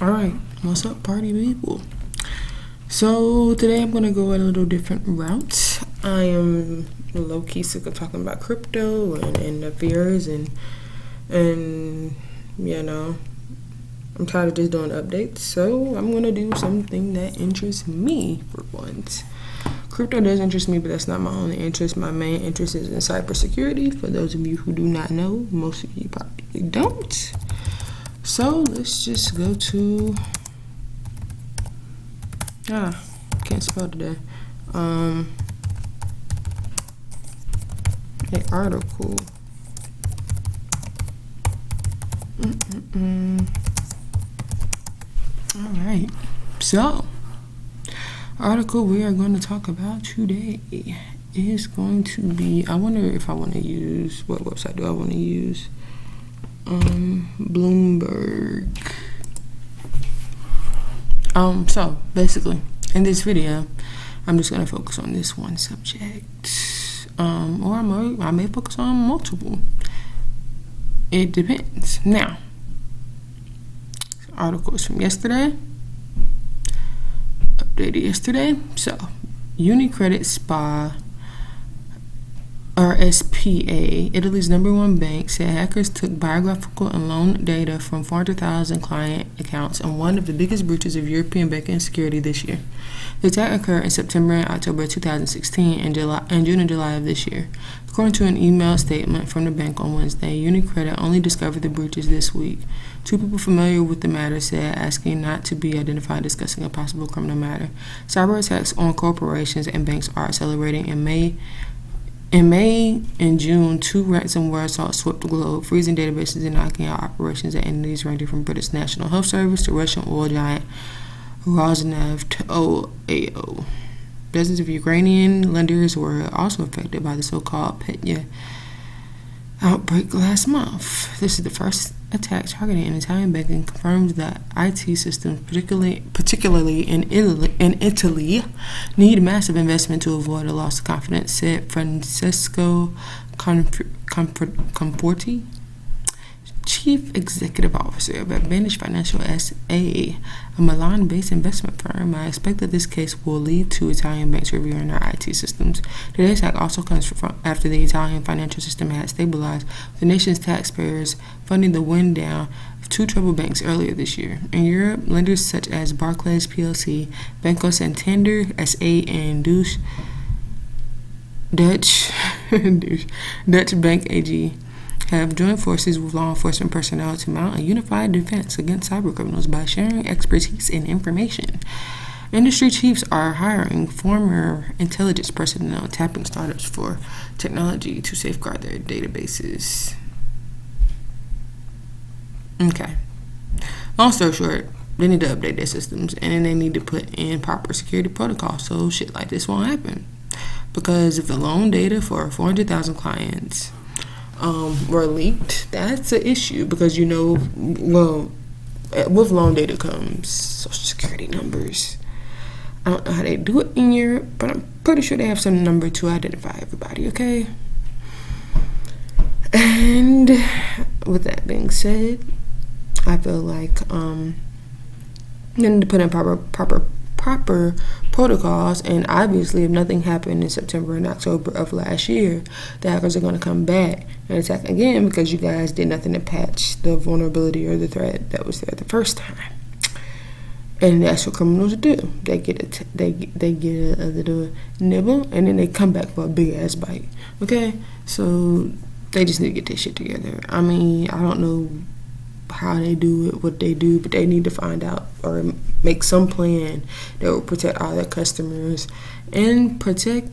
Alright, what's up, party people? So, today I'm gonna go a little different route. I am low-key sick of talking about crypto and the fears and you know, I'm tired of just doing updates. So, I'm gonna do something that interests me for once. Crypto does interest me, but that's not my only interest. My main interest is in cybersecurity. For those of you who do not know, most of you probably don't. So let's just go to can't spell today. An article. All right. So, article we are going to talk about today is going to be. I wonder if I want to use what website do I want to use? Bloomberg. So basically, in this video, I'm just gonna focus on this one subject, or I may focus on multiple. It depends. Now, article is from yesterday, updated yesterday. So, UniCredit SPA, Italy's #1 bank, said hackers took biographical and loan data from 400,000 client accounts in one of the biggest breaches of European banking security this year. The attack occurred in September and October 2016 and June and July of this year. According to an email statement from the bank on Wednesday, UniCredit only discovered the breaches this week. Two people familiar with the matter said, asking not to be identified, discussing a possible criminal matter. Cyber attacks on corporations and banks are accelerating. In May and June, 2 ransomware assaults swept the globe, freezing databases and knocking out operations at entities ranging from British National Health Service to Russian oil giant Rosneft OAO. Dozens of Ukrainian lenders were also affected by the so-called Petya outbreak last month. This is the first attack targeting an Italian bank and confirms that IT systems, particularly in Italy, need massive investment to avoid a loss of confidence, said Francesco Conforti, Chief Executive Officer of Advantage Financial SA, a Milan-based investment firm. I expect that this case will lead to Italian banks reviewing their IT systems. Today's attack also comes after the Italian financial system had stabilized, with the nation's taxpayers funding the wind down of 2 troubled banks earlier this year. In Europe, lenders such as Barclays plc, Banco Santander SA, and Dutch Bank AG have joined forces with law enforcement personnel to mount a unified defense against cybercriminals by sharing expertise and information. Industry chiefs are hiring former intelligence personnel, tapping startups for technology to safeguard their databases. Okay. Long story short, they need to update their systems, and then they need to put in proper security protocols so shit like this won't happen. Because if the loan data for 400,000 clients were leaked, that's an issue because with loan data comes social security numbers. I don't know how they do it in Europe, but I'm pretty sure they have some number to identify everybody, okay? And with that being said, I feel like you need to put in proper protocols, and obviously if nothing happened in September and October of last year, the hackers are going to come back and attack again because you guys did nothing to patch the vulnerability or the threat that was there the first time. And that's what criminals do. They get a little nibble and then they come back for a big ass bite. Okay, so they just need to get their shit together. I mean, I don't know how they do it, what they do, but they need to find out or make some plan that will protect all their customers and protect,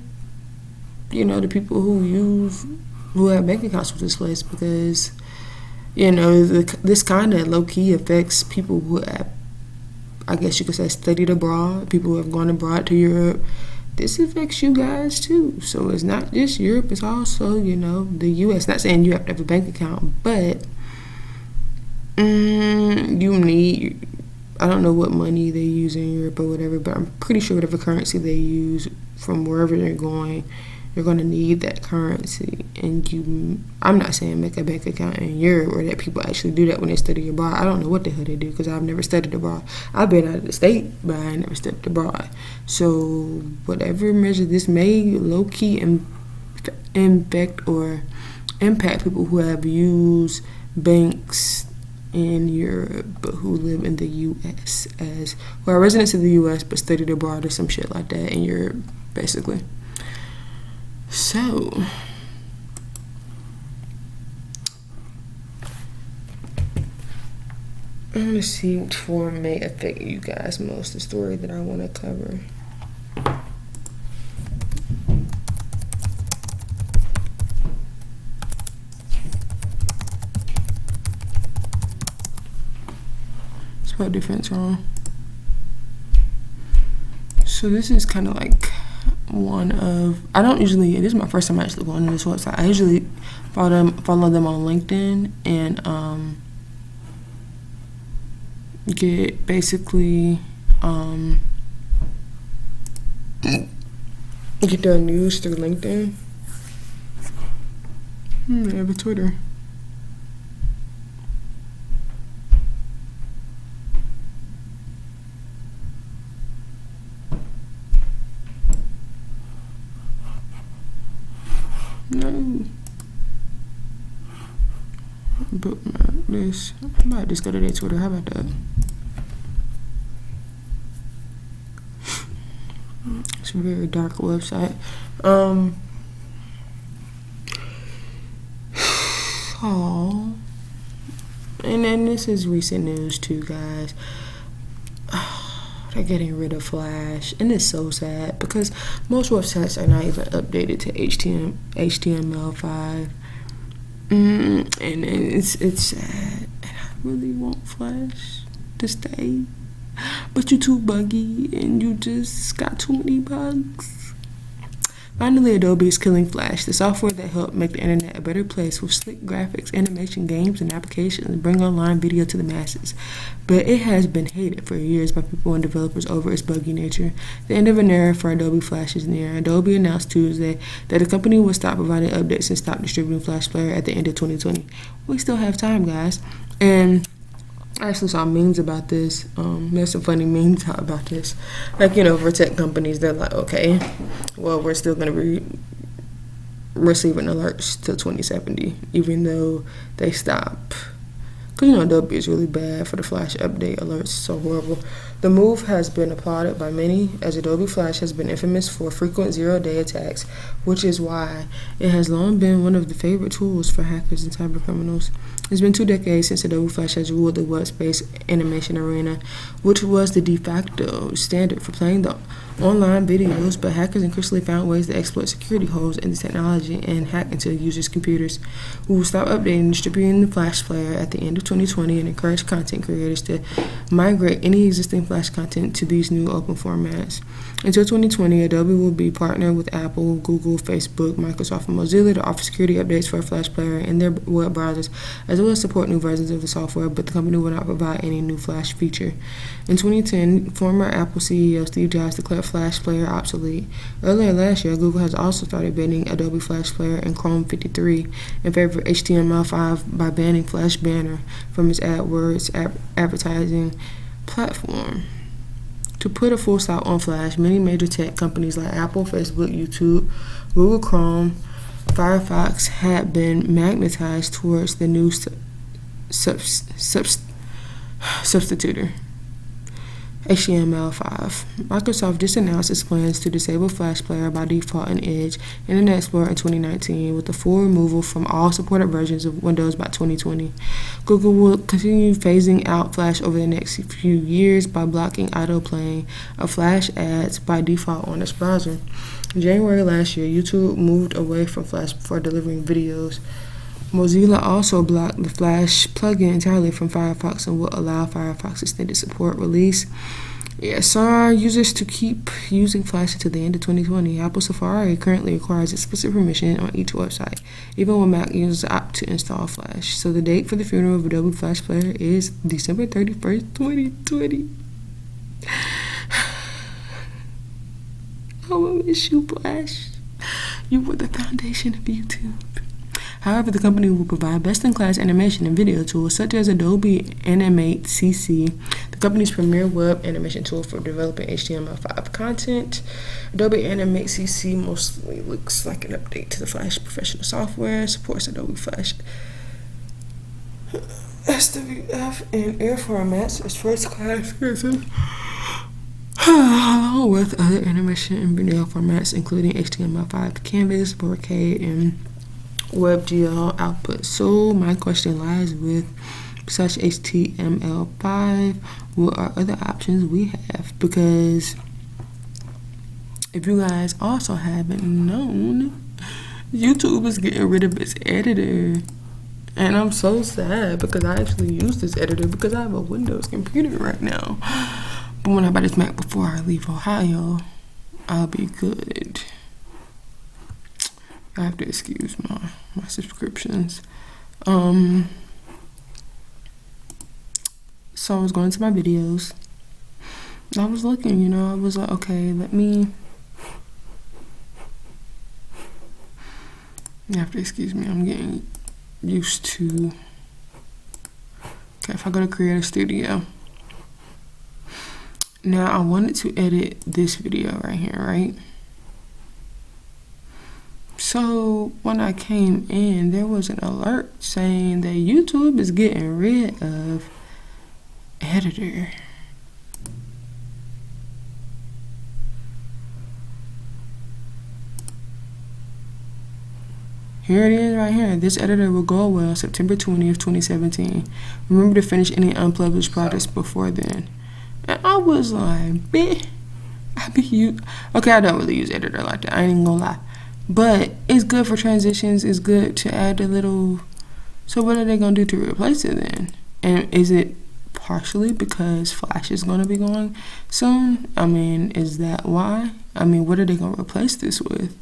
the people who have bank accounts with this place, because, this kind of low-key affects people who have, I guess you could say, studied abroad, people who have gone abroad to Europe. This affects you guys too. So it's not just Europe, it's also, the U.S. Not saying you have to have a bank account, but you need, I don't know what money they use in Europe or whatever, but I'm pretty sure whatever currency they use from wherever they're going you're going to need that currency. And I'm not saying make a bank account in Europe, or that people actually do that when they study abroad. I don't know what the hell they do, because I've never studied abroad. I've been out of the state, but I never studied abroad. So whatever measure this may low-key infect or impact people who have used banks in Europe but who live in the U.S. as, who are residents of the U.S. but studied abroad or some shit like that in Europe, basically. So I'm going to see which form may affect you guys most, the story that I want to cover. Spell difference wrong. So this is kind of like one of, I don't usually, this is my first time actually going to this website. I usually follow them on LinkedIn and get basically get their news through LinkedIn. They have a Twitter. No. Bookmark this. I might just go to their Twitter. How about that? It's a very dark website. Oh. And then this is recent news too, guys. They're getting rid of Flash, and it's so sad because most websites are not even updated to HTML5. And it's sad, and I really want Flash to stay, but you're too buggy and you just got too many bugs. Finally, Adobe is killing Flash, the software that helped make the internet a better place with slick graphics, animation, games, and applications and bring online video to the masses. But it has been hated for years by people and developers over its buggy nature. The end of an era for Adobe Flash is near. Adobe announced Tuesday that the company would stop providing updates and stop distributing Flash Player at the end of 2020. We still have time, guys. And I actually saw memes about this. There's some funny memes about this. Like, for tech companies, they're like, okay, well, we're still going to be receiving alerts till 2070, even though they stop. Because, Adobe is really bad for the Flash update alerts. So horrible. The move has been applauded by many, as Adobe Flash has been infamous for frequent zero-day attacks, which is why it has long been one of the favorite tools for hackers and cybercriminals. It's been 2 decades since Adobe Flash has ruled the web space animation arena, which was the de facto standard for playing the online videos, but hackers increasingly found ways to exploit security holes in the technology and hack into users' computers. We will stop updating and distributing the Flash Player at the end of 2020 and encourage content creators to migrate any existing Flash content to these new open formats. Until 2020, Adobe will be partnered with Apple, Google, Facebook, Microsoft, and Mozilla to offer security updates for a Flash Player in their web browsers, as well as support new versions of the software, but the company will not provide any new Flash feature. In 2010, former Apple CEO Steve Jobs declared Flash Player obsolete. Earlier last year, Google has also started banning Adobe Flash Player and Chrome 53 in favor of HTML5 by banning Flash Banner from its AdWords advertising platform. To put a full stop on Flash, many major tech companies like Apple, Facebook, YouTube, Google Chrome, Firefox had been magnetized towards the new substitutor, HTML5. Microsoft just announced its plans to disable Flash Player by default in Edge and Internet Explorer in 2019, with the full removal from all supported versions of Windows by 2020. Google will continue phasing out Flash over the next few years by blocking auto-playing of Flash ads by default on its browser. In January last year, YouTube moved away from Flash for delivering videos. Mozilla also blocked the Flash plugin entirely from Firefox and will allow Firefox extended support release. Saw users to keep using Flash until the end of 2020. Apple Safari currently requires explicit permission on each website, even when Mac users opt to install Flash. So the date for the funeral of Adobe Flash Player is December 31st, 2020. I will miss you, Flash. You were the foundation of YouTube. However, the company will provide best-in-class animation and video tools such as Adobe Animate CC, the company's premier web animation tool for developing HTML5 content. Adobe Animate CC mostly looks like an update to the Flash professional software, supports Adobe Flash SWF and Air formats as first-class version, along with other animation and video formats, including HTML5, Canvas, 4K, and WebGL output. So my question lies with, besides HTML5, what are other options we have? Because if you guys also haven't known, YouTube is getting rid of its editor. And I'm so sad because I actually use this editor because I have a Windows computer right now. But when I buy this Mac before I leave Ohio, I'll be good. I have to excuse my subscriptions. So I was going to my videos. I was looking, I was like, okay, let me. You have to excuse me. I'm getting used to. Okay, if I go to Creator Studio. Now I wanted to edit this video right here, right? So when I came in, there was an alert saying that YouTube is getting rid of editor. Here it is right here. This editor will go away on September 20th, 2017. Remember to finish any unpublished projects before then. And I was like, bitch, okay, I don't really use editor like that. I ain't even gonna lie. But it's good for transitions. It's good to add a little. So what are they going to do to replace it then? And is it partially because Flash is going to be going soon? I mean, is that why? I mean, what are they going to replace this with?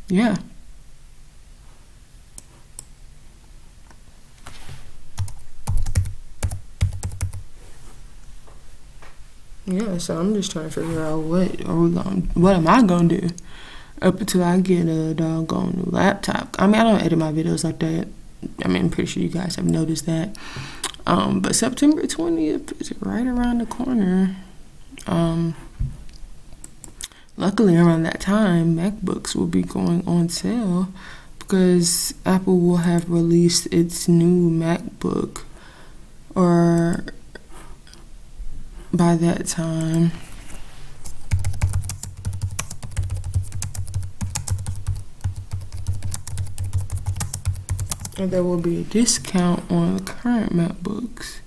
Yeah. Yeah, so I'm just trying to figure out what am I gonna do up until I get a doggone new laptop. I mean, I don't edit my videos like that. I mean, I'm pretty sure you guys have noticed that. But September 20th is right around the corner. Luckily, around that time, MacBooks will be going on sale because Apple will have released its new MacBook, or by that time. And there will be a discount on the current MacBooks.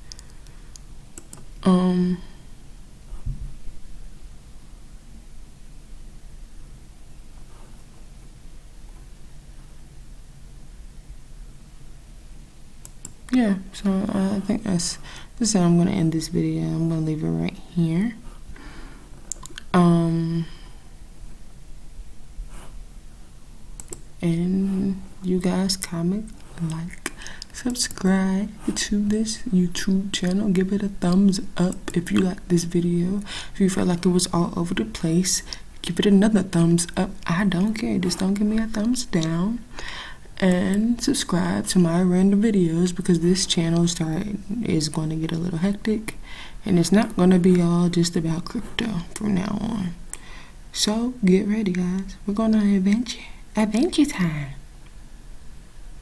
Yeah, so I think this is how I'm going to end this video. I'm going to leave it right here. And you guys comment, like, subscribe to this YouTube channel. Give it a thumbs up if you like this video. If you felt like it was all over the place, give it another thumbs up. I don't care. Just don't give me a thumbs down. And subscribe to my random videos because this channel is going to get a little hectic. And it's not going to be all just about crypto from now on. So get ready, guys. We're going on an adventure. Adventure time.